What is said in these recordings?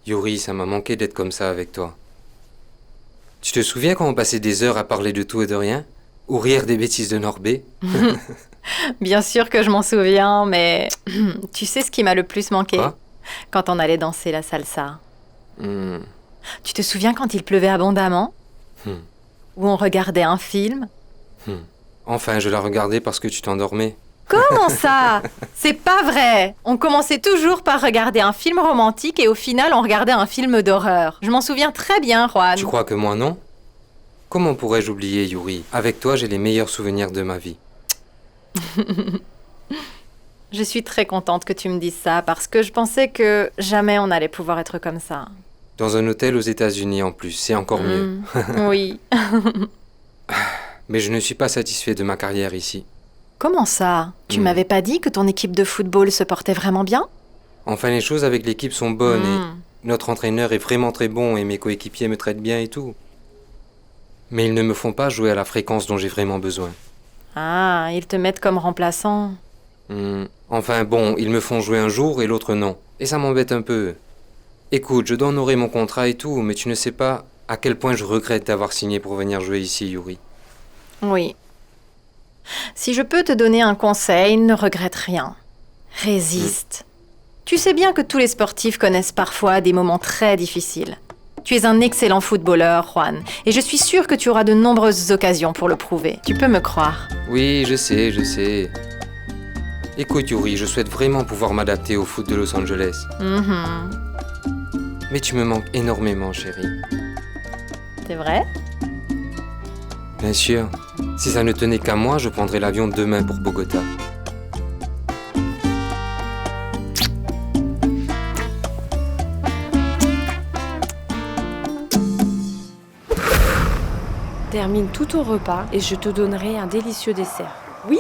Yuri, ça m'a manqué d'être comme ça avec toi. Tu te souviens quand on passait des heures à parler de tout et de rien? Ou rire des bêtises de Norbé? Bien sûr que je m'en souviens, mais tu sais ce qui m'a le plus manqué? Quoi? Quand on allait danser la salsa. Hmm. Tu te souviens quand il pleuvait abondamment? Hmm. Ou on regardait un film? Enfin, je la regardais parce que tu t'endormais. Comment ça? C'est pas vrai! On commençait toujours par regarder un film romantique et au final on regardait un film d'horreur. Je m'en souviens très bien, Juan. Tu crois que moi non? Comment pourrais-je oublier, Yuri? Avec toi, j'ai les meilleurs souvenirs de ma vie. Je suis très contente que tu me dises ça parce que je pensais que jamais on allait pouvoir être comme ça. Dans un hôtel aux États-Unis en plus, c'est encore mieux. Oui. Mais je ne suis pas satisfait de ma carrière ici. Comment ça? Tu m'avais pas dit que ton équipe de football se portait vraiment bien? Enfin, les choses avec l'équipe sont bonnes et notre entraîneur est vraiment très bon et mes coéquipiers me traitent bien et tout. Mais ils ne me font pas jouer à la fréquence dont j'ai vraiment besoin. Ah, ils te mettent comme remplaçant. Enfin bon, ils me font jouer un jour et l'autre non. Et ça m'embête un peu. Écoute, je dois honorer mon contrat et tout, mais tu ne sais pas à quel point je regrette d'avoir signé pour venir jouer ici, Yuri. Oui. Si je peux te donner un conseil, ne regrette rien. Résiste. Tu sais bien que tous les sportifs connaissent parfois des moments très difficiles. Tu es un excellent footballeur, Juan, et je suis sûre que tu auras de nombreuses occasions pour le prouver. Tu peux me croire. Oui, je sais. Écoute, Yuri, je souhaite vraiment pouvoir m'adapter au foot de Los Angeles. Mais tu me manques énormément, chérie. C'est vrai? Bien sûr. Si ça ne tenait qu'à moi, je prendrais l'avion demain pour Bogota. Termine tout ton repas et je te donnerai un délicieux dessert. Oui?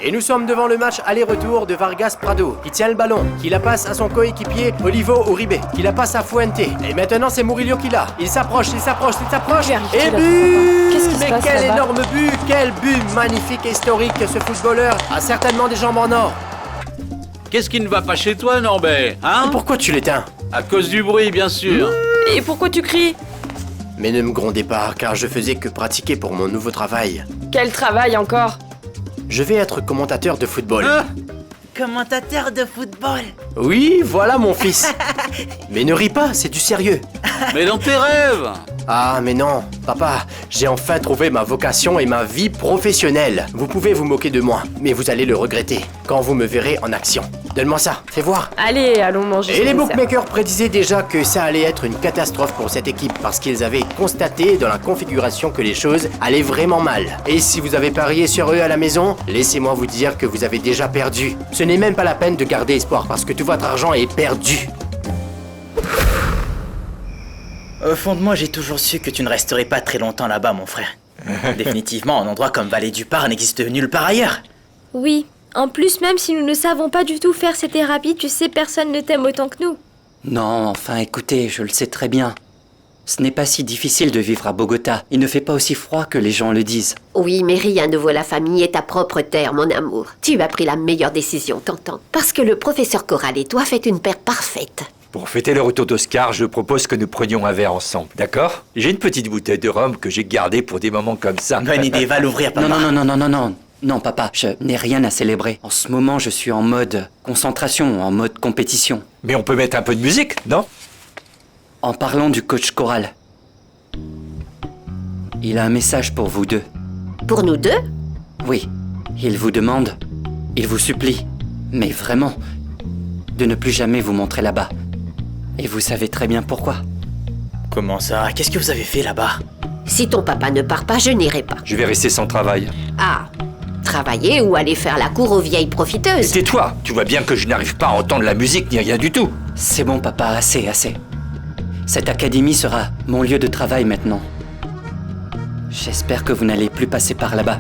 Et nous sommes devant le match aller-retour de Vargas Prado, qui tient le ballon, qui la passe à son coéquipier Olivo Uribe, qui la passe à Fuente. Et maintenant c'est Murillo qui l'a. Il s'approche. Et but! Qu'est-ce qui se Mais passe quel là-bas? énorme but! Quel but magnifique et historique! Ce footballeur a certainement des jambes en or. Qu'est-ce qui ne va pas chez toi, Norbert, hein? Pourquoi tu l'éteins? À cause du bruit, bien sûr. Et pourquoi tu cries? Mais ne me grondez pas, car je faisais que pratiquer pour mon nouveau travail. Quel travail encore? Je vais être commentateur de football. Hein? Commentateur de football. Oui, voilà mon fils. Mais ne ris pas, c'est du sérieux. Mais dans tes rêves. Ah, mais non, papa, j'ai enfin trouvé ma vocation et ma vie professionnelle. Vous pouvez vous moquer de moi, mais vous allez le regretter quand vous me verrez en action. Donne-moi ça, fais voir. Allez, allons manger. Et ce les dessert. bookmakers prédisaient déjà que ça allait être une catastrophe pour cette équipe parce qu'ils avaient constaté dans la configuration que les choses allaient vraiment mal. Et si vous avez parié sur eux à la maison, laissez-moi vous dire que vous avez déjà perdu. Ce n'est même pas la peine de garder espoir parce que tout votre argent est perdu. Au fond de moi, j'ai toujours su que tu ne resterais pas très longtemps là-bas, mon frère. Définitivement, un endroit comme Vallée du Par n'existe nulle part ailleurs. Oui. En plus, même si nous ne savons pas du tout faire ces thérapies, tu sais, personne ne t'aime autant que nous. Non, enfin écoutez, je le sais très bien. Ce n'est pas si difficile de vivre à Bogota. Il ne fait pas aussi froid que les gens le disent. Oui, mais rien ne vaut la famille et ta propre terre, mon amour. Tu as pris la meilleure décision, t'entends? Parce que le professeur Corral et toi faites une paire parfaite. Pour fêter le retour d'Oscar, je propose que nous prenions un verre ensemble, d'accord? J'ai une petite bouteille de rhum que j'ai gardée pour des moments comme ça. Bonne idée, va l'ouvrir, papa. Non, papa, je n'ai rien à célébrer. En ce moment, je suis en mode concentration, en mode compétition. Mais on peut mettre un peu de musique, non? En parlant du coach Corral, il a un message pour vous deux. Pour nous deux? Oui, il vous demande, il vous supplie, mais vraiment, de ne plus jamais vous montrer là-bas. Et vous savez très bien pourquoi. Comment ça? Qu'est-ce que vous avez fait là-bas? Si ton papa ne part pas, je n'irai pas. Je vais rester sans travail. Ah, travailler ou aller faire la cour aux vieilles Et profiteuses? tais-toi, tu vois bien que je n'arrive pas à entendre la musique ni rien du tout. C'est bon, papa, assez. Cette académie sera mon lieu de travail maintenant. J'espère que vous n'allez plus passer par là-bas.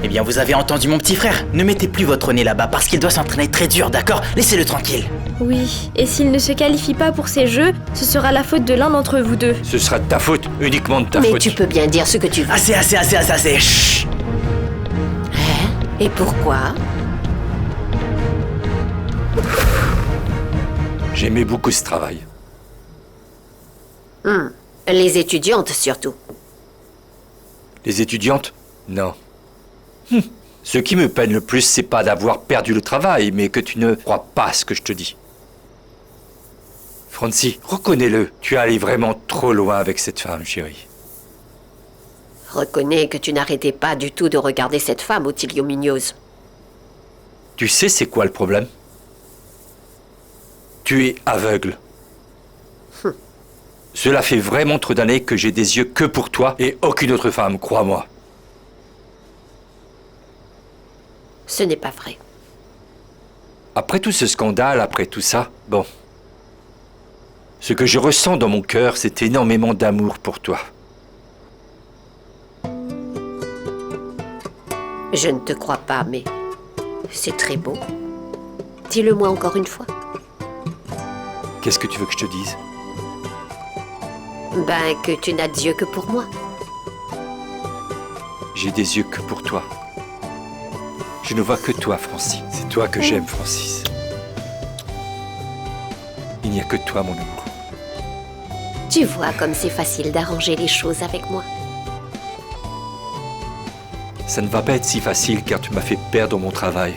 Eh bien, vous avez entendu mon petit frère. Ne mettez plus votre nez là-bas parce qu'il doit s'entraîner très dur, d'accord? Laissez-le tranquille. Oui, et s'il ne se qualifie pas pour ces jeux, ce sera la faute de l'un d'entre vous deux. Ce sera de ta faute, uniquement de ta Mais faute. tu peux bien dire ce que tu veux. Assez. Chut. Et pourquoi? J'aimais beaucoup ce travail. Les étudiantes surtout. Les étudiantes? Non. Ce qui me peine le plus, c'est pas d'avoir perdu le travail, mais que tu ne crois pas à ce que je te dis. Francie, reconnais-le, tu es allé vraiment trop loin avec cette femme, chérie. Reconnais que tu n'arrêtais pas du tout de regarder cette femme, Ottilio Munoz. Tu sais c'est quoi le problème? Tu es aveugle. Cela fait vraiment trop d'années que j'ai des yeux que pour toi et aucune autre femme, crois-moi. Ce n'est pas vrai. Après tout ce scandale, après tout ça, bon. Ce que je ressens dans mon cœur, c'est énormément d'amour pour toi. Je ne te crois pas, mais c'est très beau. Dis-le-moi encore une fois. Qu'est-ce que tu veux que je te dise? Ben, que tu n'as d'yeux que pour moi. J'ai des yeux que pour toi. Je ne vois que toi, Francie. C'est toi que j'aime, Francis. Il n'y a que toi, mon amour. Tu vois comme c'est facile d'arranger les choses avec moi. Ça ne va pas être si facile car tu m'as fait perdre mon travail.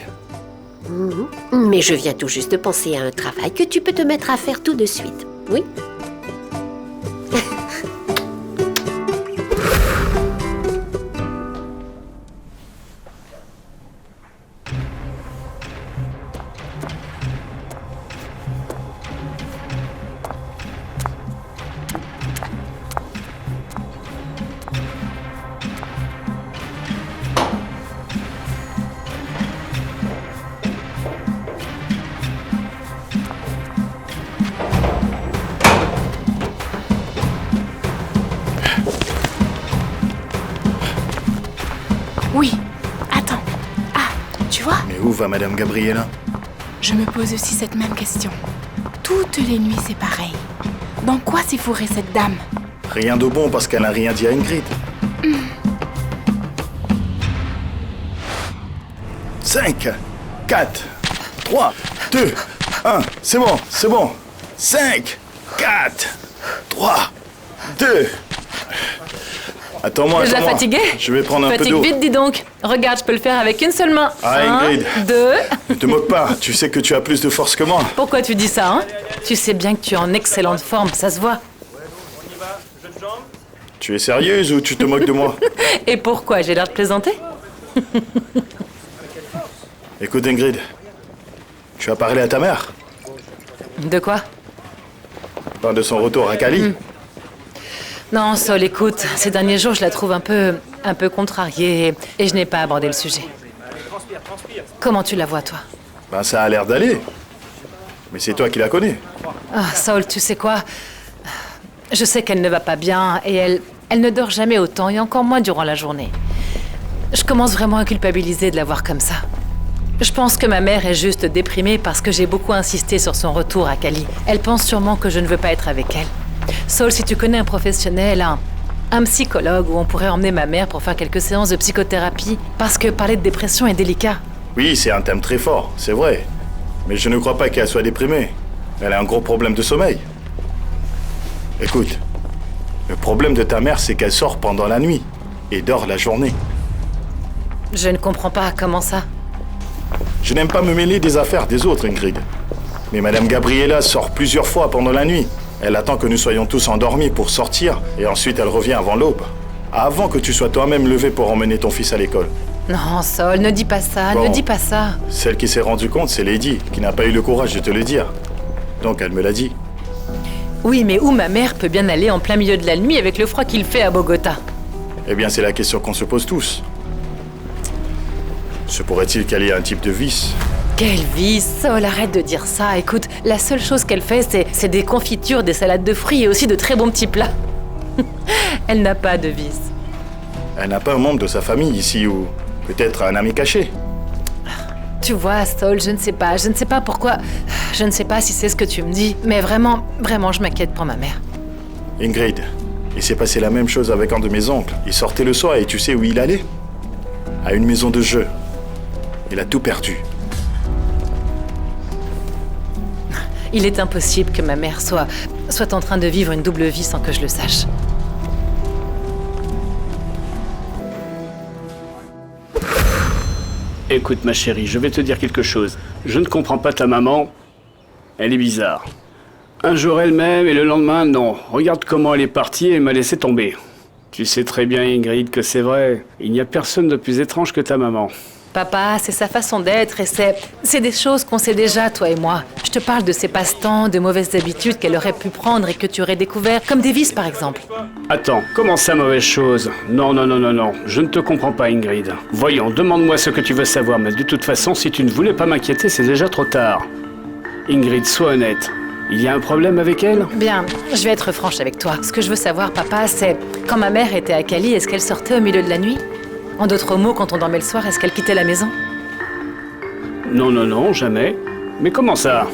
Mais je viens tout juste de penser à un travail que tu peux te mettre à faire tout de suite. Oui? Oui, attends. Ah, tu vois, Mais où va Madame Gabriella? je me pose aussi cette même question. Toutes les nuits, c'est pareil. Dans quoi s'est fourrée cette dame? Rien de bon parce qu'elle n'a rien dit à Ingrid. 5, 4, 3, 2, 1, c'est bon, c'est bon. 5, 4, 3, 2. Attends-moi, Déjà attends-moi. fatigué? Je vais prendre un peu Fatigue d'eau. vite, dis donc. Regarde, je peux le faire avec une seule main. Ah, 1, Ingrid. 2... Ne te moque pas, tu sais que tu as plus de force que moi. Pourquoi tu dis ça, hein? Tu sais bien que tu es en excellente forme, ça se voit. Tu es sérieuse ou tu te moques de moi? Et pourquoi? J'ai l'air de plaisanter? Écoute Ingrid, tu as parlé à ta mère? De quoi? Enfin, de son retour à Cali. Non, Sol, écoute, ces derniers jours, je la trouve un peu contrariée et je n'ai pas abordé le sujet. Comment tu la vois, toi? Ben ça a l'air d'aller. Mais c'est toi qui la connais. Ah, Saul, tu sais quoi? Je sais qu'elle ne va pas bien et elle ne dort jamais autant et encore moins durant la journée. Je commence vraiment à culpabiliser de la voir comme ça. Je pense que ma mère est juste déprimée parce que j'ai beaucoup insisté sur son retour à Cali. Elle pense sûrement que je ne veux pas être avec elle. Saul, si tu connais un professionnel, un psychologue où on pourrait emmener ma mère pour faire quelques séances de psychothérapie, parce que parler de dépression est délicat. Oui, c'est un thème très fort, c'est vrai. Mais je ne crois pas qu'elle soit déprimée. Elle a un gros problème de sommeil. Écoute, le problème de ta mère, c'est qu'elle sort pendant la nuit et dort la journée. Je ne comprends pas comment ça. Je n'aime pas me mêler des affaires des autres, Ingrid. Mais Madame Gabriella sort plusieurs fois pendant la nuit. Elle attend que nous soyons tous endormis pour sortir et ensuite elle revient avant l'aube. Avant que tu sois toi-même levé pour emmener ton fils à l'école. Non, Saul, ne dis pas ça, Bon. ne dis pas ça. Celle qui s'est rendue compte, c'est Lady, qui n'a pas eu le courage de te le dire. Donc elle me l'a dit. Oui, mais où ma mère peut bien aller en plein milieu de la nuit avec le froid qu'il fait à Bogota? Eh bien, c'est la question qu'on se pose tous. Se pourrait-il qu'elle ait un type de vice? Quelle vie, Saul, arrête de dire ça. Écoute, la seule chose qu'elle fait, c'est des confitures, des salades de fruits et aussi de très bons petits plats. Elle n'a pas de vice. Elle n'a pas un membre de sa famille ici ou peut-être un ami caché? Tu vois, Saul, je ne sais pas pourquoi. Je ne sais pas si c'est ce que tu me dis, mais vraiment, je m'inquiète pour ma mère. Ingrid, il s'est passé la même chose avec un de mes oncles. Il sortait le soir et tu sais où il allait? À une maison de jeu. Il a tout perdu. Il est impossible que ma mère soit en train de vivre une double vie sans que je le sache. Écoute ma chérie, je vais te dire quelque chose. Je ne comprends pas ta maman. Elle est bizarre. Un jour elle m'aime et le lendemain non. Regarde comment elle est partie et m'a laissé tomber. Tu sais très bien Ingrid que c'est vrai. Il n'y a personne de plus étrange que ta maman. Papa, c'est sa façon d'être et c'est des choses qu'on sait déjà, toi et moi. Je te parle de ses passe-temps, de mauvaises habitudes qu'elle aurait pu prendre et que tu aurais découvert, comme des vices par exemple. Attends, comment ça mauvaise chose? Non, je ne te comprends pas Ingrid. Voyons, demande-moi ce que tu veux savoir, mais de toute façon, si tu ne voulais pas m'inquiéter, c'est déjà trop tard. Ingrid, sois honnête. Il y a un problème avec elle? Bien, je vais être franche avec toi. Ce que je veux savoir, papa, c'est quand ma mère était à Cali, est-ce qu'elle sortait au milieu de la nuit? En d'autres mots, quand on dormait le soir, est-ce qu'elle quittait la maison? Non, jamais. Mais comment ça?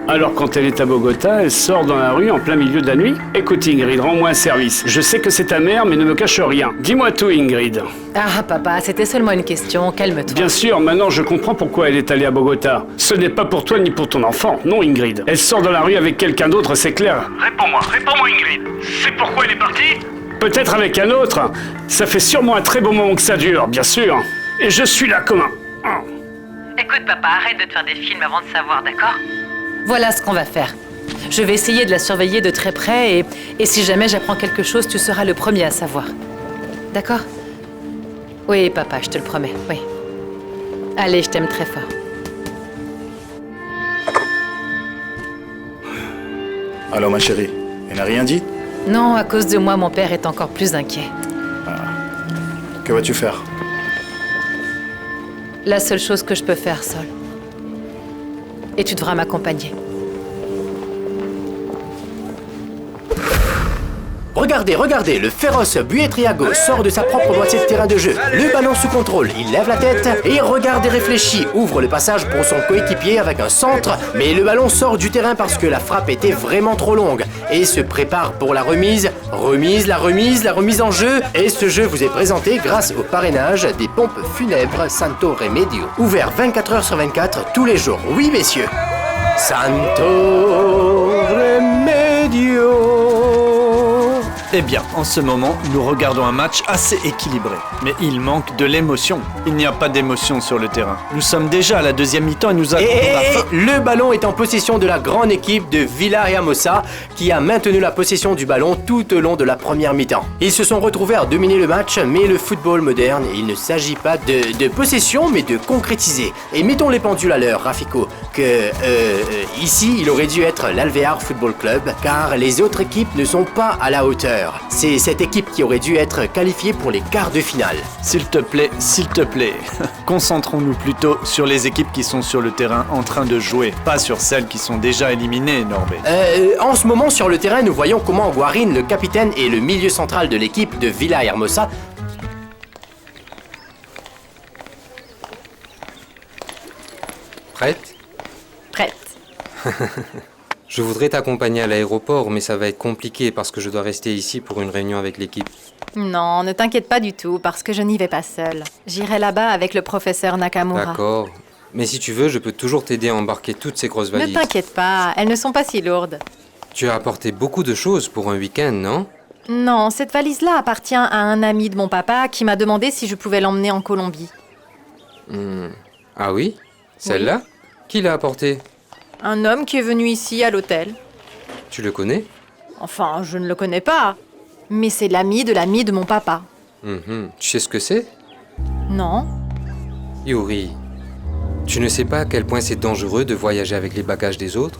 Alors quand elle est à Bogota, elle sort dans la rue en plein milieu de la nuit? Écoute Ingrid, rends-moi un service. Je sais que c'est ta mère, mais ne me cache rien. Dis-moi tout Ingrid. Ah papa, c'était seulement une question, calme-toi. Bien sûr, maintenant je comprends pourquoi elle est allée à Bogota. Ce n'est pas pour toi ni pour ton enfant, non Ingrid. Elle sort dans la rue avec quelqu'un d'autre, c'est clair. Réponds-moi Ingrid. C'est pourquoi elle est partie? Peut-être avec un autre. Ça fait sûrement un très beau moment que ça dure, bien sûr. Et je suis là comme un... Écoute papa, arrête de te faire des films avant de savoir, d'accord? Voilà ce qu'on va faire. Je vais essayer de la surveiller de très près et si jamais j'apprends quelque chose, tu seras le premier à savoir. D'accord? Oui papa, je te le promets, oui. Allez, je t'aime très fort. Alors ma chérie, elle n'a rien dit? Non, à cause de moi, mon père est encore plus inquiet. Que vas-tu faire? La seule chose que je peux faire, Sol. Et tu devras m'accompagner. Regardez, le féroce Buitriago sort de sa propre moitié de terrain de jeu. Le ballon sous contrôle, il lève la tête et regarde et réfléchit. Ouvre le passage pour son coéquipier avec un centre, mais le ballon sort du terrain parce que la frappe était vraiment trop longue. Et se prépare pour la remise en jeu. Et ce jeu vous est présenté grâce au parrainage des pompes funèbres Santo Remedio. Ouvert 24 heures sur 24, tous les jours. Oui, messieurs. Santo Remedio. Eh bien, en ce moment, nous regardons un match assez équilibré. Mais il manque de l'émotion. Il n'y a pas d'émotion sur le terrain. Nous sommes déjà à la deuxième mi-temps et nous attendons la fin. Le ballon est en possession de la grande équipe de Villahermosa qui a maintenu la possession du ballon tout au long de la première mi-temps. Ils se sont retrouvés à dominer le match, mais le football moderne, il ne s'agit pas de possession, mais de concrétiser. Et mettons les pendules à l'heure, Rafiko, que ici, il aurait dû être l'Alvear Football Club, car les autres équipes ne sont pas à la hauteur. C'est cette équipe qui aurait dû être qualifiée pour les quarts de finale. S'il te plaît, concentrons-nous plutôt sur les équipes qui sont sur le terrain en train de jouer, pas sur celles qui sont déjà éliminées, Norbert. En ce moment, sur le terrain, nous voyons comment Guarin, le capitaine et le milieu central de l'équipe de Villahermosa, Prête? Prête. Je voudrais t'accompagner à l'aéroport, mais ça va être compliqué parce que je dois rester ici pour une réunion avec l'équipe. Non, ne t'inquiète pas du tout, parce que je n'y vais pas seule. J'irai là-bas avec le professeur Nakamura. D'accord. Mais si tu veux, je peux toujours t'aider à embarquer toutes ces grosses valises. Ne t'inquiète pas, elles ne sont pas si lourdes. Tu as apporté beaucoup de choses pour un week-end, non? Non, cette valise-là appartient à un ami de mon papa qui m'a demandé si je pouvais l'emmener en Colombie. Ah oui? Celle-là? Qui l'a apportée? Un homme qui est venu ici à l'hôtel. Tu le connais? Enfin, je ne le connais pas. Mais c'est l'ami de mon papa. Tu sais ce que c'est? Non. Yuri, tu ne sais pas à quel point c'est dangereux de voyager avec les bagages des autres?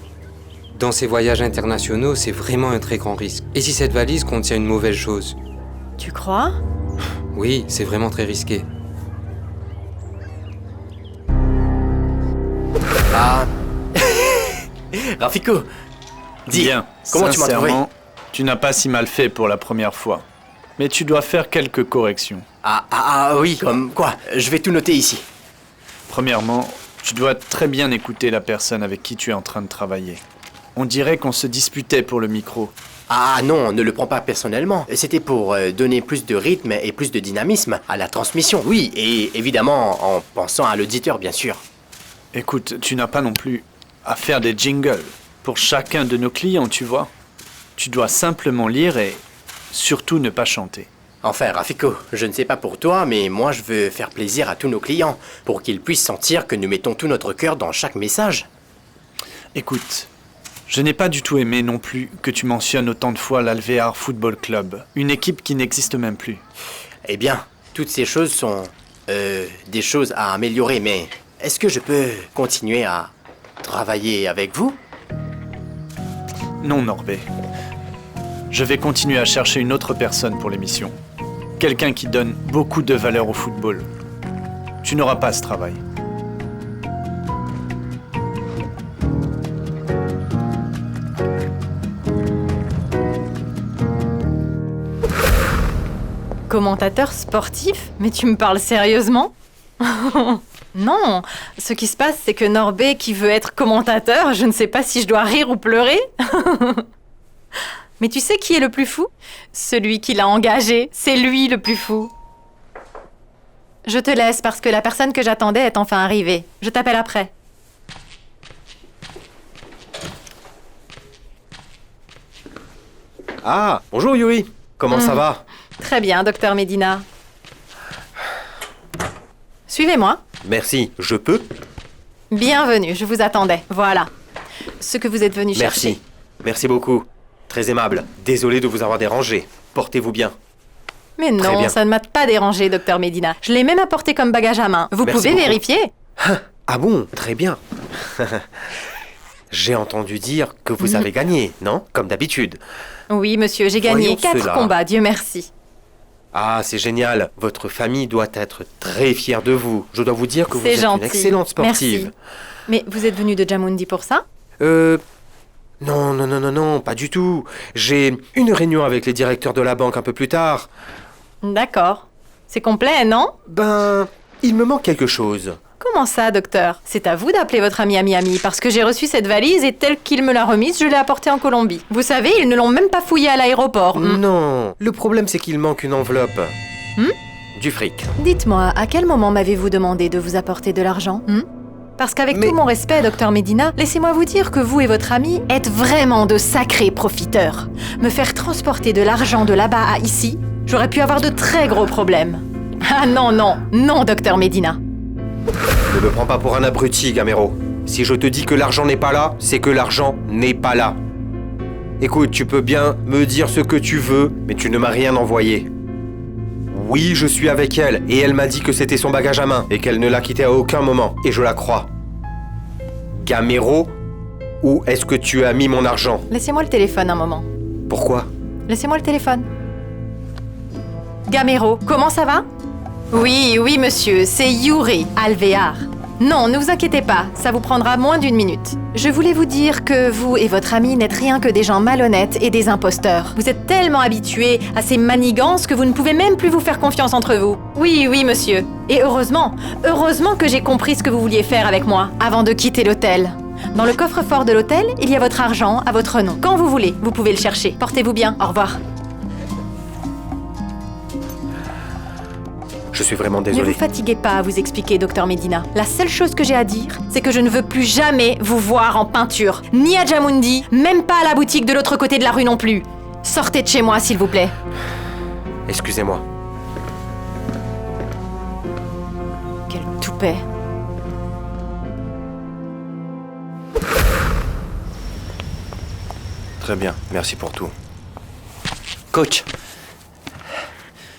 Dans ces voyages internationaux, c'est vraiment un très grand risque. Et si cette valise contient une mauvaise chose? Tu crois? Oui, c'est vraiment très risqué. Ah... Rafiko, dis, bien, comment tu m'as trouvé? Tu n'as pas si mal fait pour la première fois. Mais tu dois faire quelques corrections. Oui, comme quoi? Je vais tout noter ici. Premièrement, tu dois très bien écouter la personne avec qui tu es en train de travailler. On dirait qu'on se disputait pour le micro. Ah non, ne le prends pas personnellement. C'était pour donner plus de rythme et plus de dynamisme à la transmission. Oui, et évidemment en pensant à l'auditeur, bien sûr. Écoute, tu n'as pas non plus à faire des jingles pour chacun de nos clients, tu vois. Tu dois simplement lire et surtout ne pas chanter. Enfin, Rafiko, je ne sais pas pour toi, mais moi je veux faire plaisir à tous nos clients, pour qu'ils puissent sentir que nous mettons tout notre cœur dans chaque message. Écoute, je n'ai pas du tout aimé non plus que tu mentionnes autant de fois l'Alvear Football Club, une équipe qui n'existe même plus. Eh bien, toutes ces choses sont... des choses à améliorer, mais est-ce que je peux continuer à travailler avec vous? Non, Norbé. Je vais continuer à chercher une autre personne pour l'émission. Quelqu'un qui donne beaucoup de valeur au football. Tu n'auras pas ce travail. Commentateur sportif? Mais tu me parles sérieusement? Non, ce qui se passe, c'est que Norbé, qui veut être commentateur, je ne sais pas si je dois rire ou pleurer. Mais tu sais qui est le plus fou? Celui qui l'a engagé, c'est lui le plus fou. Je te laisse parce que la personne que j'attendais est enfin arrivée. Je t'appelle après. Ah, bonjour Yuri. Comment ça va? Très bien, docteur Medina. Suivez-moi. Merci, je peux? Bienvenue, je vous attendais. Voilà. Ce que vous êtes venu chercher. Merci. Merci beaucoup. Très aimable. Désolé de vous avoir dérangé. Portez-vous bien. Mais Très non, bien. ça ne m'a pas dérangé, docteur Medina. Je l'ai même apporté comme bagage à main. Vous Merci pouvez beaucoup. vérifier? Ah bon, très bien. J'ai entendu dire que vous avez gagné, non? Comme d'habitude. Oui, monsieur, j'ai gagné Voyons 4 cela. combats, Dieu merci. Ah, c'est génial. Votre famille doit être très fière de vous. Je dois vous dire que vous C'est êtes gentil. une excellente sportive. Merci. Mais vous êtes venu de Djamoundi pour ça? Non, pas du tout. J'ai une réunion avec les directeurs de la banque un peu plus tard. D'accord. C'est complet, non? Ben, il me manque quelque chose. Comment ça, docteur? C'est à vous d'appeler votre ami à Miami, parce que j'ai reçu cette valise et telle qu'il me l'a remise, je l'ai apportée en Colombie. Vous savez, ils ne l'ont même pas fouillée à l'aéroport. Non, le problème c'est qu'il manque une enveloppe. Du fric. Dites-moi, à quel moment m'avez-vous demandé de vous apporter de l'argent? Parce qu'avec tout mon respect, docteur Medina, laissez-moi vous dire que vous et votre ami êtes vraiment de sacrés profiteurs. Me faire transporter de l'argent de là-bas à ici, j'aurais pu avoir de très gros problèmes. Ah non, docteur Medina. Ne me prends pas pour un abruti, Gamero. Si je te dis que l'argent n'est pas là, c'est que l'argent n'est pas là. Écoute, tu peux bien me dire ce que tu veux, mais tu ne m'as rien envoyé. Oui, je suis avec elle, et elle m'a dit que c'était son bagage à main, et qu'elle ne l'a quitté à aucun moment, et je la crois. Gamero, où est-ce que tu as mis mon argent? Laissez-moi le téléphone un moment. Pourquoi? Laissez-moi le téléphone. Gamero, comment ça va? Oui, monsieur, c'est Yuri Alvear. Non, ne vous inquiétez pas, ça vous prendra moins d'1 minute. Je voulais vous dire que vous et votre ami n'êtes rien que des gens malhonnêtes et des imposteurs. Vous êtes tellement habitués à ces manigances que vous ne pouvez même plus vous faire confiance entre vous. Oui, monsieur. Et heureusement que j'ai compris ce que vous vouliez faire avec moi avant de quitter l'hôtel. Dans le coffre-fort de l'hôtel, il y a votre argent à votre nom. Quand vous voulez, vous pouvez le chercher. Portez-vous bien, au revoir. Je suis vraiment Ne désolé. vous fatiguez pas à vous expliquer, docteur Medina. La seule chose que j'ai à dire, c'est que je ne veux plus jamais vous voir en peinture. Ni à Djamoundi, même pas à la boutique de l'autre côté de la rue non plus. Sortez de chez moi, s'il vous plaît. Excusez-moi. Quel toupet. Très bien, merci pour tout. Coach.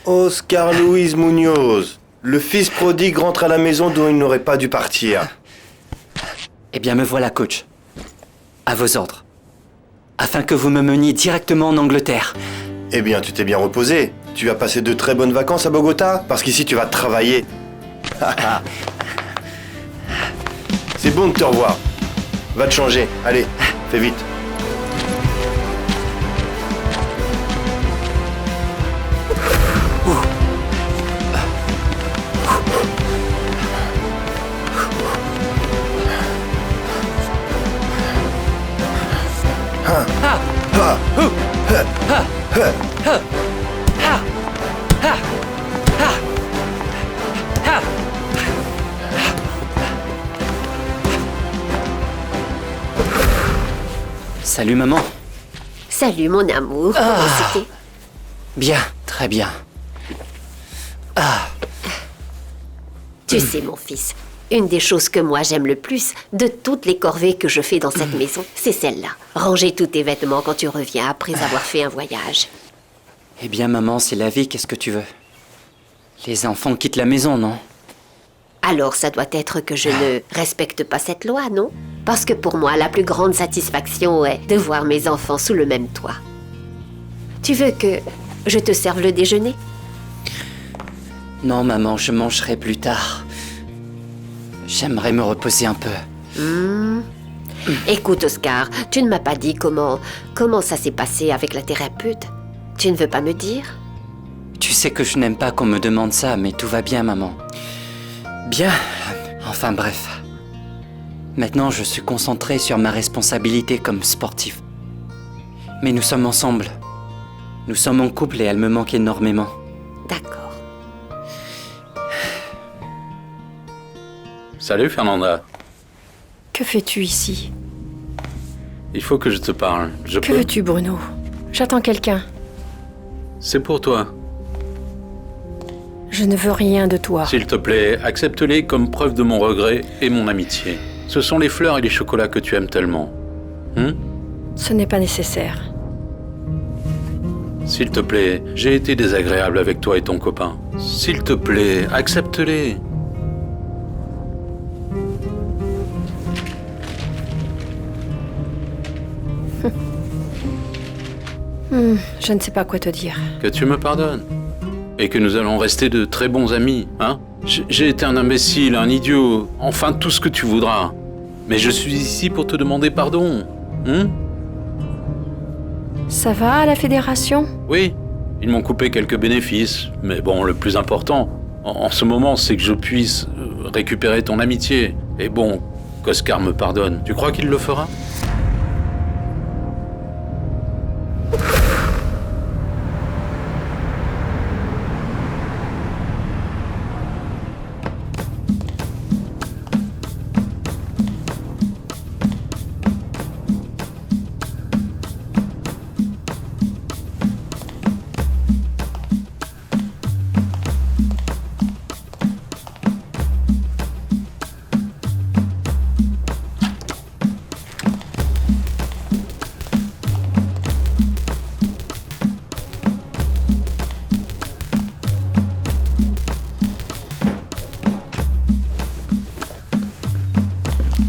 Oscar Luis Munoz, le fils prodigue rentre à la maison d'où il n'aurait pas dû partir. Eh bien, me voilà, coach. À vos ordres. Afin que vous me meniez directement en Angleterre. Eh bien, tu t'es bien reposé. Tu as passé de très bonnes vacances à Bogota, parce qu'ici tu vas travailler. C'est bon de te revoir. Va te changer. Allez, fais vite. Salut maman. Salut mon amour, comment c'était? Bien, très bien. Tu sais mon fils, une des choses que moi j'aime le plus de toutes les corvées que je fais dans cette maison, c'est celle-là. Ranger tous tes vêtements quand tu reviens après avoir fait un voyage. Eh bien maman, c'est la vie, qu'est-ce que tu veux? Les enfants quittent la maison, non? Alors ça doit être que je ne respecte pas cette loi, non? Parce que pour moi, la plus grande satisfaction est de voir mes enfants sous le même toit. Tu veux que je te serve le déjeuner? Non maman, je mangerai plus tard. J'aimerais me reposer un peu. Écoute Oscar, tu ne m'as pas dit comment ça s'est passé avec la thérapeute. Tu ne veux pas me dire? Tu sais que je n'aime pas qu'on me demande ça, mais tout va bien maman. Bien, enfin bref. Maintenant, je suis concentré sur ma responsabilité comme sportif. Mais nous sommes ensemble. Nous sommes en couple et elle me manque énormément. D'accord. Salut Fernanda. Que fais-tu ici? Il faut que je te parle. Que veux-tu, Bruno? J'attends quelqu'un. C'est pour toi. Je ne veux rien de toi. S'il te plaît, accepte-les comme preuve de mon regret et mon amitié. Ce sont les fleurs et les chocolats que tu aimes tellement. Ce n'est pas nécessaire. S'il te plaît, j'ai été désagréable avec toi et ton copain. S'il te plaît, accepte-les. Je ne sais pas quoi te dire. Que tu me pardonnes. Et que nous allons rester de très bons amis, hein? J'ai été un imbécile, un idiot, enfin tout ce que tu voudras. Mais je suis ici pour te demander pardon. Ça va à la fédération? Oui, ils m'ont coupé quelques bénéfices. Mais bon, le plus important, en ce moment, c'est que je puisse récupérer ton amitié. Et bon, qu'Oscar me pardonne. Tu crois qu'il le fera?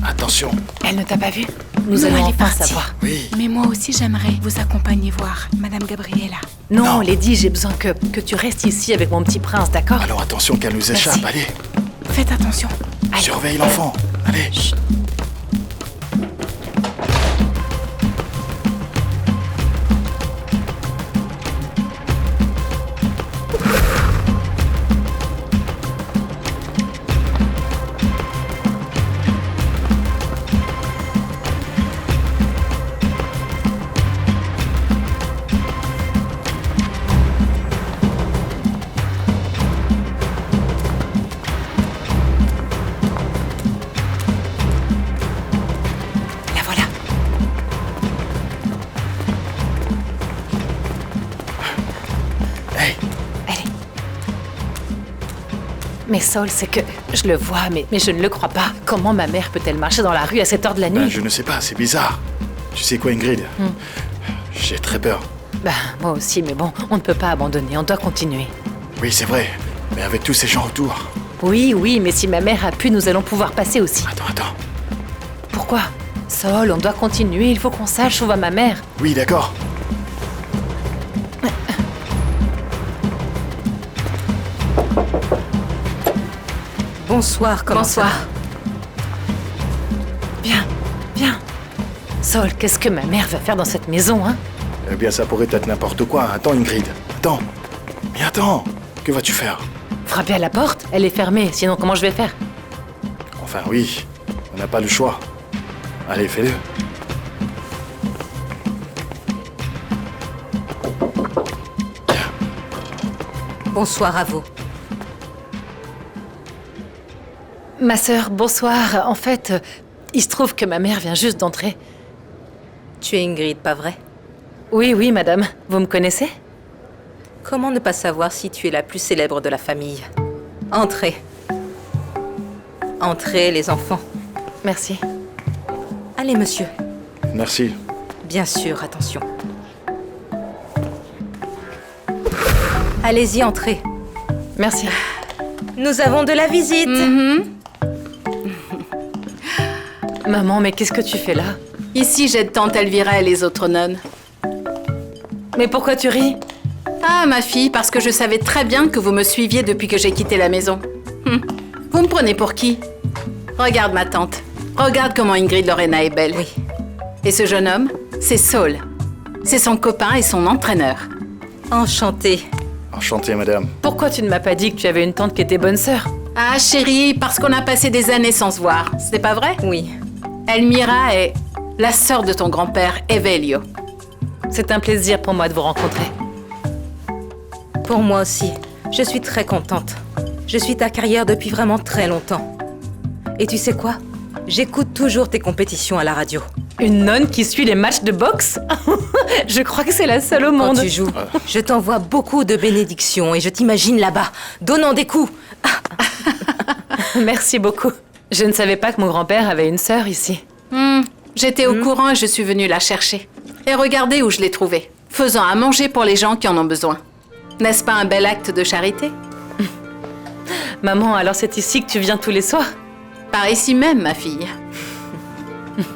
Attention. Elle ne t'a pas vu? Nous allons elle est enfin partie. savoir. Oui. Mais moi aussi, j'aimerais vous accompagner voir Madame Gabriella. Non, Lady, j'ai besoin que tu restes ici avec mon petit prince, d'accord? Alors attention qu'elle nous échappe, allez. Faites attention. Allez. Surveille l'enfant. Allez. Chut. La voilà. Hey. Allez. Mais Saul, c'est que je le vois, mais je ne le crois pas. Comment ma mère peut-elle marcher dans la rue à cette heure de la nuit? Je ne sais pas, c'est bizarre. Tu sais quoi, Ingrid? J'ai très peur. Bah, moi aussi, mais bon, on ne peut pas abandonner, on doit continuer. Oui, c'est vrai. Mais avec tous ces gens autour. Oui, mais si ma mère a pu, nous allons pouvoir passer aussi. Attends. Pourquoi? Saul, on doit continuer, il faut qu'on sache où va ma mère. Oui, d'accord. Bonsoir, comment ça va? Viens. Saul, qu'est-ce que ma mère va faire dans cette maison, hein? Eh bien, ça pourrait être n'importe quoi. Attends, Ingrid. Attends. Mais attends. Que vas-tu faire? Frapper à la porte? Elle est fermée, sinon comment je vais faire? Enfin, oui. On n'a pas le choix. Allez, fais-le. Bonsoir à vous. Ma sœur, bonsoir. En fait, il se trouve que ma mère vient juste d'entrer. Tu es Ingrid, pas vrai? Oui, oui, madame. Vous me connaissez? Comment ne pas savoir si tu es la plus célèbre de la famille? Entrez. Entrez, les enfants. Merci. Allez, monsieur. Merci. Bien sûr, attention. Allez-y, entrez. Merci. Nous avons de la visite. Maman, mais qu'est-ce que tu fais là? Ici, j'aide tante Elvira et les autres nonnes. Mais pourquoi tu ris? Ah, ma fille, parce que je savais très bien que vous me suiviez depuis que j'ai quitté la maison. Vous me prenez pour qui? Regarde ma tante. Regarde comment Ingrid Lorena est belle. Oui. Et ce jeune homme, c'est Saul. C'est son copain et son entraîneur. Enchanté. Enchanté, madame. Pourquoi tu ne m'as pas dit que tu avais une tante qui était bonne sœur? Ah, chérie, parce qu'on a passé des années sans se voir. C'est pas vrai? Oui. Elmira est la sœur de ton grand-père, Evelio. C'est un plaisir pour moi de vous rencontrer. Pour moi aussi. Je suis très contente. Je suis ta carrière depuis vraiment très longtemps. Et tu sais quoi? J'écoute toujours tes compétitions à la radio. Une nonne qui suit les matchs de boxe? Je crois que c'est la seule au monde. Quand tu joues, je t'envoie beaucoup de bénédictions et je t'imagine là-bas, donnant des coups. Merci beaucoup. Je ne savais pas que mon grand-père avait une sœur ici. J'étais au courant et je suis venue la chercher. Et regardez où je l'ai trouvée, faisant à manger pour les gens qui en ont besoin. N'est-ce pas un bel acte de charité? Maman, alors c'est ici que tu viens tous les soirs? Par ici même, ma fille.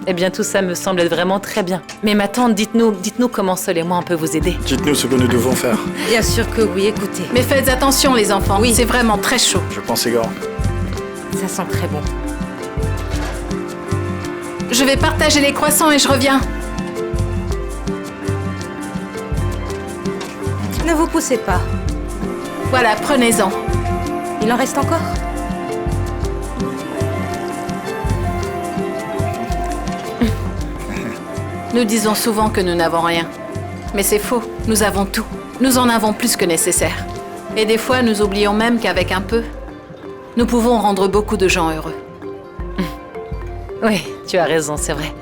Eh bien, tout ça me semble être vraiment très bien. Mais ma tante, dites-nous comment Saul et moi on peut vous aider. Dites-nous ce que nous devons faire. Bien sûr que oui, écoutez. Mais faites attention, les enfants. Oui, c'est vraiment très chaud. Je pense égard. Ça sent très bon. Je vais partager les croissants et je reviens. Ne vous poussez pas. Voilà, prenez-en. Il en reste encore? Nous disons souvent que nous n'avons rien. Mais c'est faux, nous avons tout. Nous en avons plus que nécessaire. Et des fois, nous oublions même qu'avec un peu, nous pouvons rendre beaucoup de gens heureux. Oui, tu as raison, c'est vrai.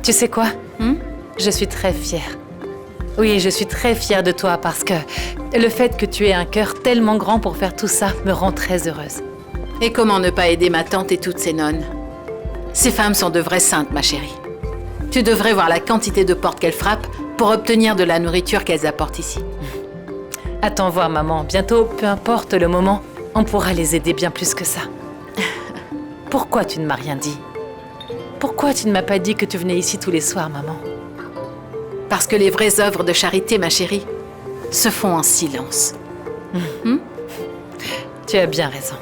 Tu sais quoi? Je suis très fière. Oui, je suis très fière de toi parce que le fait que tu aies un cœur tellement grand pour faire tout ça me rend très heureuse. Et comment ne pas aider ma tante et toutes ses nonnes? Ces femmes sont de vraies saintes, ma chérie. Tu devrais voir la quantité de portes qu'elles frappent pour obtenir de la nourriture qu'elles apportent ici. Attends voir, maman. Bientôt, peu importe le moment, on pourra les aider bien plus que ça. Pourquoi tu ne m'as rien dit? Pourquoi tu ne m'as pas dit que tu venais ici tous les soirs, maman? Parce que les vraies œuvres de charité, ma chérie, se font en silence. Tu as bien raison.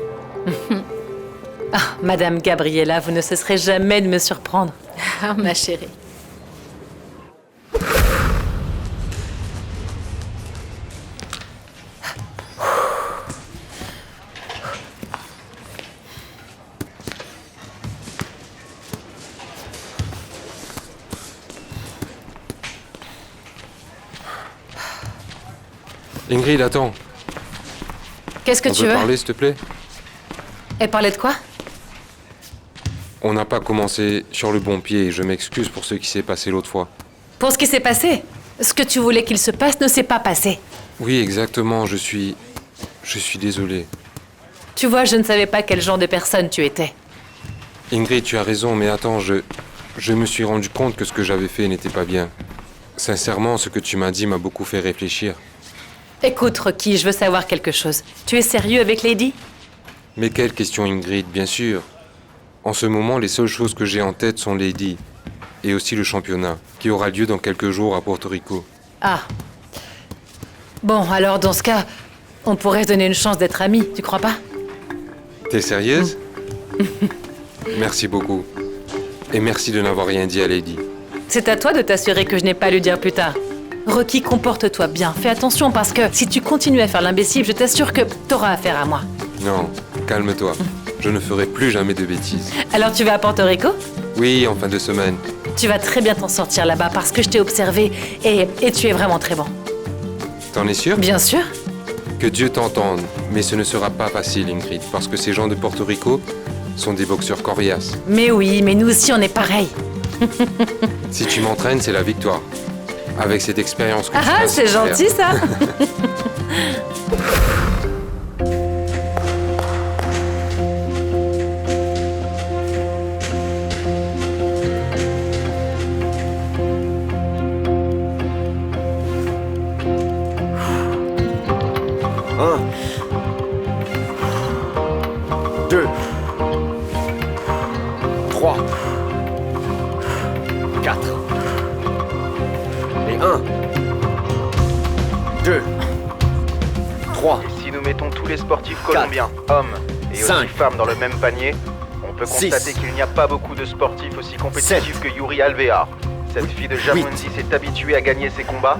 Ah, Madame Gabriella, vous ne cesserez jamais de me surprendre. Ah, ma chérie. Ingrid, attends. Qu'est-ce que tu veux? On peut parler, s'il te plaît? Et parler de quoi? On n'a pas commencé sur le bon pied et je m'excuse pour ce qui s'est passé l'autre fois. Pour ce qui s'est passé? Ce que tu voulais qu'il se passe ne s'est pas passé. Oui, exactement, je suis désolé. Tu vois, je ne savais pas quel genre de personne tu étais. Ingrid, tu as raison, mais attends, je me suis rendu compte que ce que j'avais fait n'était pas bien. Sincèrement, ce que tu m'as dit m'a beaucoup fait réfléchir. Écoute, Rocky, je veux savoir quelque chose. Tu es sérieux avec Lady? Mais quelle question, Ingrid, bien sûr. En ce moment, les seules choses que j'ai en tête sont Lady et aussi le championnat, qui aura lieu dans quelques jours à Porto Rico. Ah. Bon, alors dans ce cas, on pourrait se donner une chance d'être amis, tu crois pas? T'es sérieuse? Merci beaucoup. Et merci de n'avoir rien dit à Lady. C'est à toi de t'assurer que je n'ai pas à lui dire plus tard. Rocky, comporte-toi bien. Fais attention parce que si tu continues à faire l'imbécile, je t'assure que t'auras affaire à moi. Non, calme-toi. Je ne ferai plus jamais de bêtises. Alors tu vas à Porto Rico? Oui, en fin de semaine. Tu vas très bien t'en sortir là-bas parce que je t'ai observé et tu es vraiment très bon. T'en es sûr? Bien sûr. Que Dieu t'entende, mais ce ne sera pas facile, Ingrid, parce que ces gens de Porto Rico sont des boxeurs coriaces. Mais oui, mais nous aussi on est pareil. Si tu m'entraînes, c'est la victoire. Avec cette expérience que tu Ah, as, c'est clair. gentil ça. Un. 2. 3. 4. Et 1. 2. 3. Et si nous mettons tous les sportifs colombiens, hommes et aussi 5, femmes dans le même panier, on peut 6, constater qu'il n'y a pas beaucoup de sportifs aussi compétitifs que Yuri Alvear. Cette fille de Jammundi s'est habituée à gagner ses combats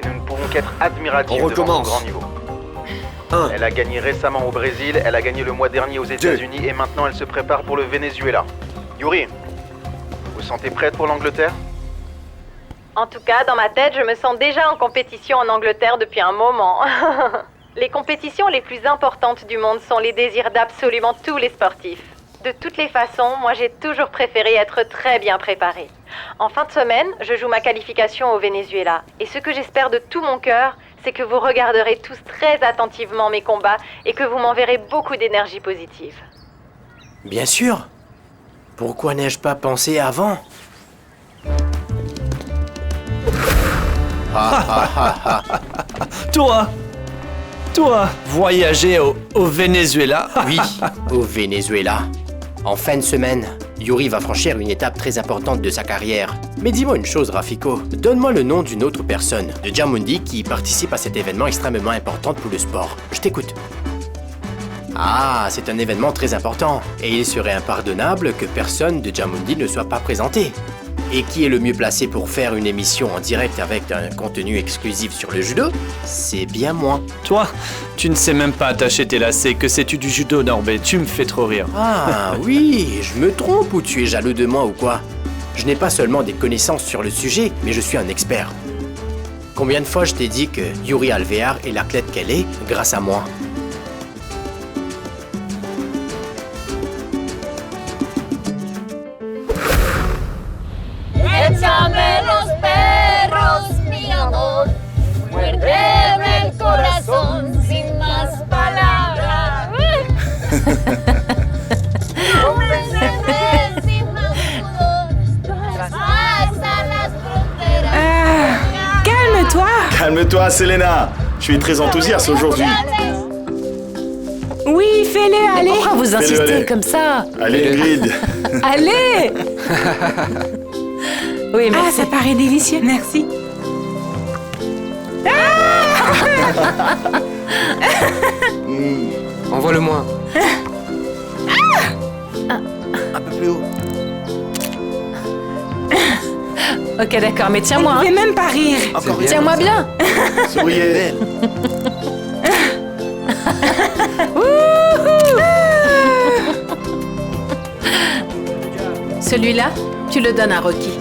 et nous ne pouvons qu'être admiratifs On devant son recommence. grand niveau. Elle a gagné récemment au Brésil, elle a gagné le mois dernier aux États-Unis et maintenant elle se prépare pour le Venezuela. Yuri, vous vous sentez prête pour l'Angleterre? En tout cas, dans ma tête, je me sens déjà en compétition en Angleterre depuis un moment. Les compétitions les plus importantes du monde sont les désirs d'absolument tous les sportifs. De toutes les façons, moi j'ai toujours préféré être très bien préparée. En fin de semaine, je joue ma qualification au Venezuela. Et ce que j'espère de tout mon cœur, c'est que vous regarderez tous très attentivement mes combats et que vous m'enverrez beaucoup d'énergie positive. Bien sûr. Pourquoi n'ai-je pas pensé avant? Toi, voyager au Venezuela. Oui, au Venezuela. En fin de semaine, Yuri va franchir une étape très importante de sa carrière. Mais dis-moi une chose, Rafiko. Donne-moi le nom d'une autre personne de Jammundi qui participe à cet événement extrêmement important pour le sport. Je t'écoute. Ah, c'est un événement très important. Et il serait impardonnable que personne de Jammundi ne soit pas présenté. Et qui est le mieux placé pour faire une émission en direct avec un contenu exclusif sur le judo? C'est bien moi. Toi, tu ne sais même pas attacher tes lacets. Que sais-tu du judo, Norbé? Tu me fais trop rire. Ah oui, je me trompe ou tu es jaloux de moi ou quoi? Je n'ai pas seulement des connaissances sur le sujet, mais je suis un expert. Combien de fois je t'ai dit que Yuri Alvear est l'athlète qu'elle est grâce à moi? Échame los perros, mi amor. Muérdeme el corazón sin más palabras. Convénceme sin más pudor. Traspasa las fronteras. Calme-toi Calme-toi, Selena. Je suis très enthousiaste aujourd'hui. Oui, fais-le, allez. Pourquoi vous Fais-le, insistez allez. comme ça? Allez, Ingrid. Allez. Oui, merci. Ah, ça paraît délicieux, merci. Envoie-le-moi. Un peu plus haut. Ok, d'accord, mais tiens-moi. On ne hein. pouvait même pas rire. Encore bien. Tiens-moi bien. Souriez. Celui-là, tu le donnes à Rocky.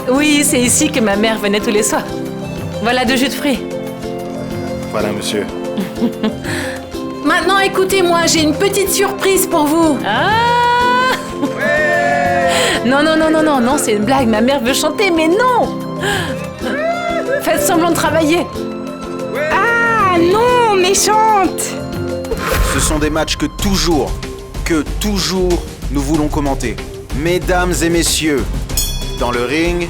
Oui, c'est ici que ma mère venait tous les soirs. Voilà 2 jus de fruits. Voilà, monsieur. Maintenant, écoutez-moi, j'ai une petite surprise pour vous. Ah Non, non, non, non, non, non, c'est une blague. Ma mère veut chanter, mais non. Faites semblant de travailler. Ah non, méchante. Ce sont des matchs que toujours, nous voulons commenter. Mesdames et messieurs, dans le ring,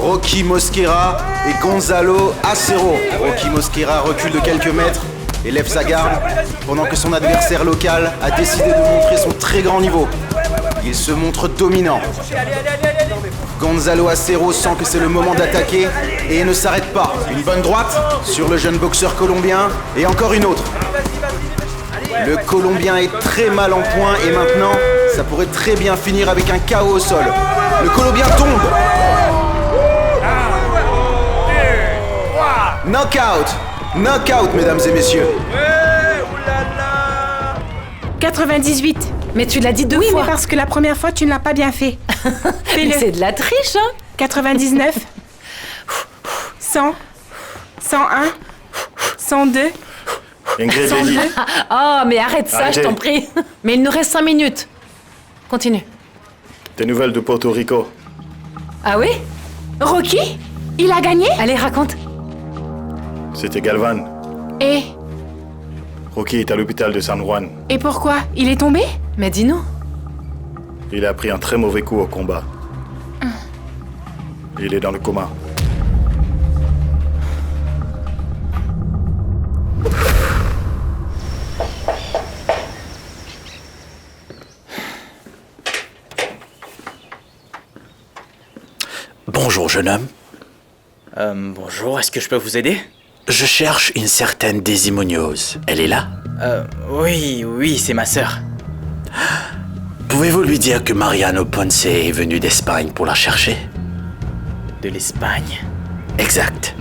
Rocky Mosquera et Gonzalo Acero. Rocky Mosquera recule de quelques mètres et lève sa garde, pendant que son adversaire local a décidé de montrer son très grand niveau. Il se montre dominant. Gonzalo Acero sent que c'est le moment d'attaquer et ne s'arrête pas. Une bonne droite sur le jeune boxeur colombien et encore une autre. Le Colombien est très mal en point et maintenant, ça pourrait très bien finir avec un KO au sol. Le Colombien tombe. Knockout. Knockout, mesdames et messieurs. 98. Mais tu l'as dit 2 oui, fois. mais parce que la première fois, tu ne l'as pas bien fait. Mais c'est de la triche, hein. 99. 100. 101. 102. Ingrid, 102. Oh, mais arrête ça, Arrêtez. je t'en prie. Mais il nous reste 5 minutes. Continue. Des nouvelles de Porto Rico? Ah oui? Rocky? Il a gagné? Allez, raconte. C'était Galvan. Et Rocky est à l'hôpital de San Juan. pourquoi? Il est tombé? Mais dis-nous. Il a pris un très mauvais coup au combat. Il est dans le coma. Bonjour, jeune homme. Bonjour, est-ce que je peux vous aider? Je cherche une certaine Daisy Munoz. Elle est là? Oui, c'est ma sœur. Pouvez-vous lui dire que Mariano Ponce est venu d'Espagne pour la chercher? De l'Espagne? Exact.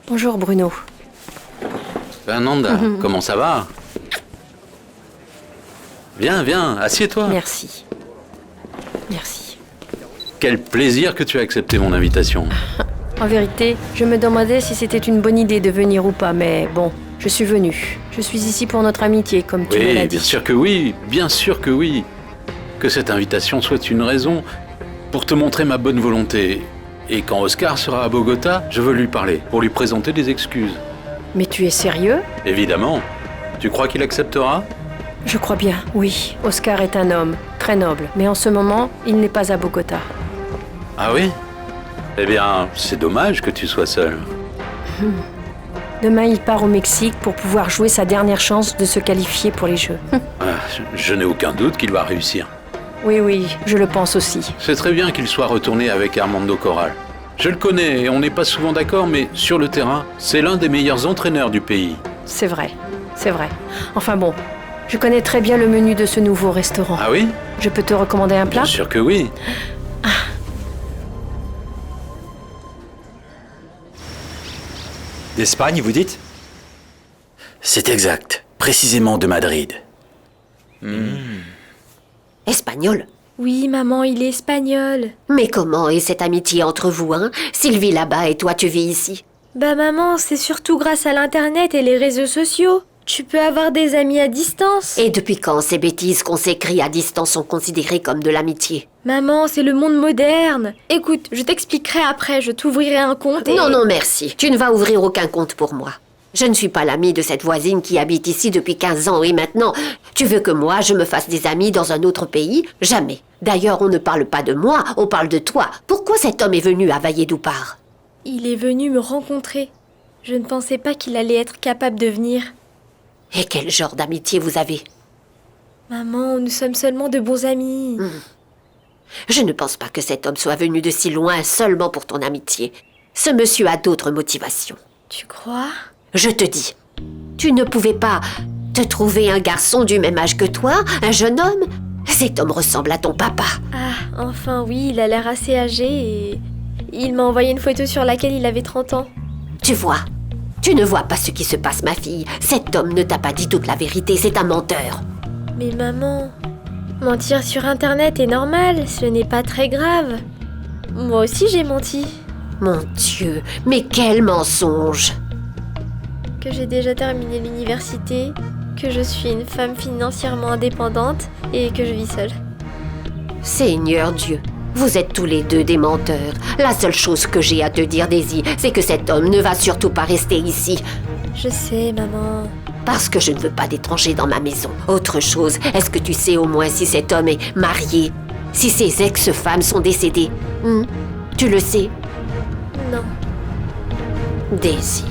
Bonjour Bruno. Fernanda, comment ça va? Viens, assieds-toi. Merci. Merci. Quel plaisir que tu as accepté mon invitation. En vérité, je me demandais si c'était une bonne idée de venir ou pas, mais bon, je suis venue. Je suis ici pour notre amitié, comme tu me l'as Oui, dit. bien sûr que oui. Que cette invitation soit une raison pour te montrer ma bonne volonté. Et quand Oscar sera à Bogota, je veux lui parler, pour lui présenter des excuses. Mais tu es sérieux? Évidemment. Tu crois qu'il acceptera? Je crois bien, oui. Oscar est un homme, très noble, mais en ce moment, il n'est pas à Bogota. Ah oui? Eh bien, c'est dommage que tu sois seul. Demain, il part au Mexique pour pouvoir jouer sa dernière chance de se qualifier pour les Jeux. Je n'ai aucun doute qu'il va réussir. Oui, je le pense aussi. C'est très bien qu'il soit retourné avec Armando Corral. Je le connais et on n'est pas souvent d'accord, mais sur le terrain, c'est l'un des meilleurs entraîneurs du pays. C'est vrai. Enfin bon, je connais très bien le menu de ce nouveau restaurant. Ah oui? Je peux te recommander un plat? Bien sûr que oui. D'Espagne, vous dites? C'est exact. Précisément de Madrid. Espagnol? Oui, maman, il est espagnol. Mais comment est cette amitié entre vous, hein? S'il vit là-bas et toi tu vis ici? Bah maman, c'est surtout grâce à l'internet et les réseaux sociaux. Tu peux avoir des amis à distance. Et depuis quand ces bêtises qu'on s'écrit à distance sont considérées comme de l'amitié? Maman, c'est le monde moderne. Écoute, je t'expliquerai après, je t'ouvrirai un compte et... Non, merci. Tu ne vas ouvrir aucun compte pour moi. Je ne suis pas l'amie de cette voisine qui habite ici depuis 15 ans et maintenant, tu veux que moi, je me fasse des amis dans un autre pays? Jamais. D'ailleurs, on ne parle pas de moi, on parle de toi. Pourquoi cet homme est venu à Valledupar? Il est venu me rencontrer. Je ne pensais pas qu'il allait être capable de venir. Et quel genre d'amitié vous avez? Maman, nous sommes seulement de bons amis. Je ne pense pas que cet homme soit venu de si loin seulement pour ton amitié. Ce monsieur a d'autres motivations. Tu crois? Je te dis, tu ne pouvais pas te trouver un garçon du même âge que toi, un jeune homme? Cet homme ressemble à ton papa. Ah, enfin oui, il a l'air assez âgé et... Il m'a envoyé une photo sur laquelle il avait 30 ans. Tu vois, tu ne vois pas ce qui se passe, ma fille. Cet homme ne t'a pas dit toute la vérité, c'est un menteur. Mais maman, mentir sur Internet est normal, ce n'est pas très grave. Moi aussi j'ai menti. Mon Dieu, mais quel mensonge! Que j'ai déjà terminé l'université, que je suis une femme financièrement indépendante et que je vis seule. Seigneur Dieu, vous êtes tous les deux des menteurs. La seule chose que j'ai à te dire, Daisy, c'est que cet homme ne va surtout pas rester ici. Je sais, maman. Parce que je ne veux pas d'étrangers dans ma maison. Autre chose, est-ce que tu sais au moins si cet homme est marié? Si ses ex-femmes sont décédées? Tu le sais? Non. Daisy.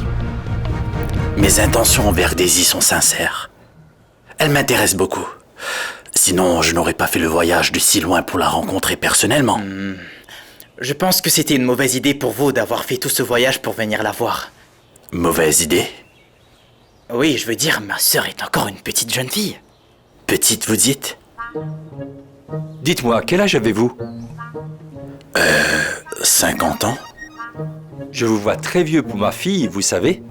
Mes intentions envers Daisy sont sincères. Elle m'intéresse beaucoup. Sinon, je n'aurais pas fait le voyage de si loin pour la rencontrer personnellement. Je pense que c'était une mauvaise idée pour vous d'avoir fait tout ce voyage pour venir la voir. Mauvaise idée? Oui, je veux dire, ma sœur est encore une petite jeune fille. Petite, vous dites? Dites-moi, quel âge avez-vous? 50 ans. Je vous vois très vieux pour ma fille, vous savez.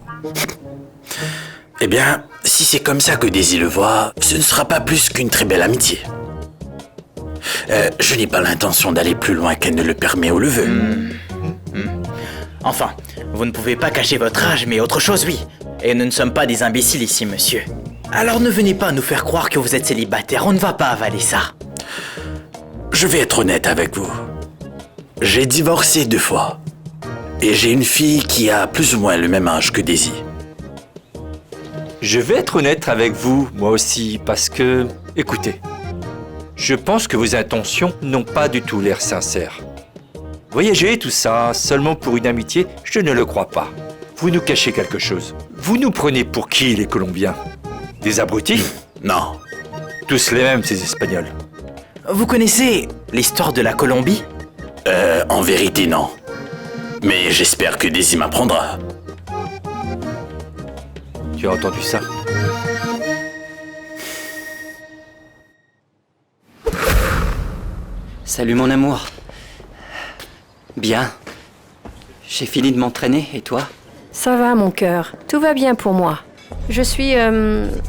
Eh bien, si c'est comme ça que Daisy le voit, ce ne sera pas plus qu'une très belle amitié. Je n'ai pas l'intention d'aller plus loin qu'elle ne le permet ou le veut. Enfin, vous ne pouvez pas cacher votre âge, mais autre chose, oui. Et nous ne sommes pas des imbéciles ici, monsieur. Alors ne venez pas nous faire croire que vous êtes célibataire, on ne va pas avaler ça. Je vais être honnête avec vous. J'ai divorcé 2 fois. Et j'ai une fille qui a plus ou moins le même âge que Daisy. Je vais être honnête avec vous, moi aussi, parce que... Écoutez, je pense que vos intentions n'ont pas du tout l'air sincères. Voyager, tout ça, seulement pour une amitié, je ne le crois pas. Vous nous cachez quelque chose. Vous nous prenez pour qui, les Colombiens? Des abrutis? Non. Tous les mêmes, ces Espagnols. Vous connaissez l'histoire de la Colombie? En vérité, non. Mais j'espère que Daisy m'apprendra. Tu as entendu ça? Salut mon amour. Bien. J'ai fini de m'entraîner, et toi? Ça va, mon cœur. Tout va bien pour moi. Je suis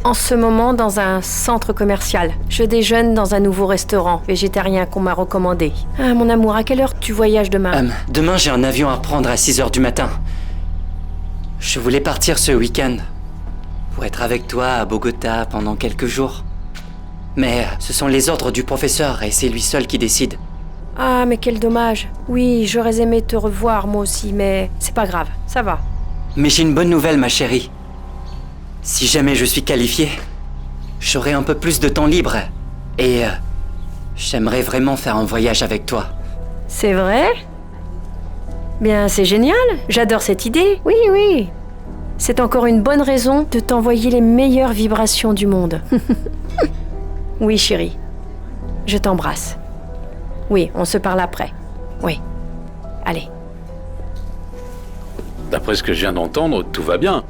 en ce moment dans un centre commercial. Je déjeune dans un nouveau restaurant végétarien qu'on m'a recommandé. Ah, mon amour, à quelle heure tu voyages demain? Demain, j'ai un avion à prendre à 6 h du matin. Je voulais partir ce week-end pour être avec toi à Bogota pendant quelques jours. Mais ce sont les ordres du professeur et c'est lui seul qui décide. Ah, mais quel dommage. Oui, j'aurais aimé te revoir moi aussi, mais c'est pas grave, ça va. Mais j'ai une bonne nouvelle, ma chérie. Si jamais je suis qualifié, j'aurai un peu plus de temps libre. Et j'aimerais vraiment faire un voyage avec toi. C'est vrai? Bien, c'est génial. J'adore cette idée. Oui, oui. C'est encore une bonne raison de t'envoyer les meilleures vibrations du monde. Oui, chérie. Je t'embrasse. Oui, on se parle après. Oui. Allez. D'après ce que je viens d'entendre, tout va bien.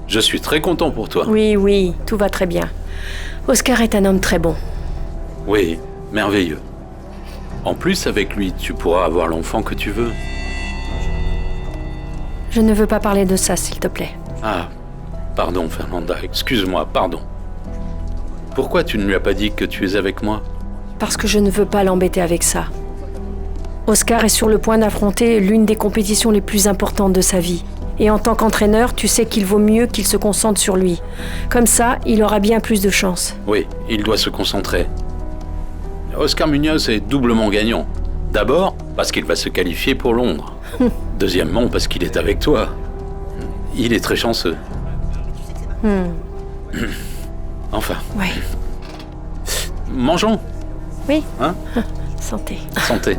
Je suis très content pour toi. Oui, oui, tout va très bien. Oscar est un homme très bon. Oui, merveilleux. En plus, avec lui, tu pourras avoir l'enfant que tu veux. Je ne veux pas parler de ça, s'il te plaît. Ah, pardon, Fernanda, excuse-moi, pardon. Pourquoi tu ne lui as pas dit que tu es avec moi? Parce que je ne veux pas l'embêter avec ça. Oscar est sur le point d'affronter l'une des compétitions les plus importantes de sa vie. Et en tant qu'entraîneur, tu sais qu'il vaut mieux qu'il se concentre sur lui. Comme ça, il aura bien plus de chance. Oui, il doit se concentrer. Oscar Munoz est doublement gagnant. D'abord, parce qu'il va se qualifier pour Londres. Deuxièmement, parce qu'il est avec toi. Il est très chanceux. Enfin. Oui. Mangeons. Oui. Hein? Santé. Santé.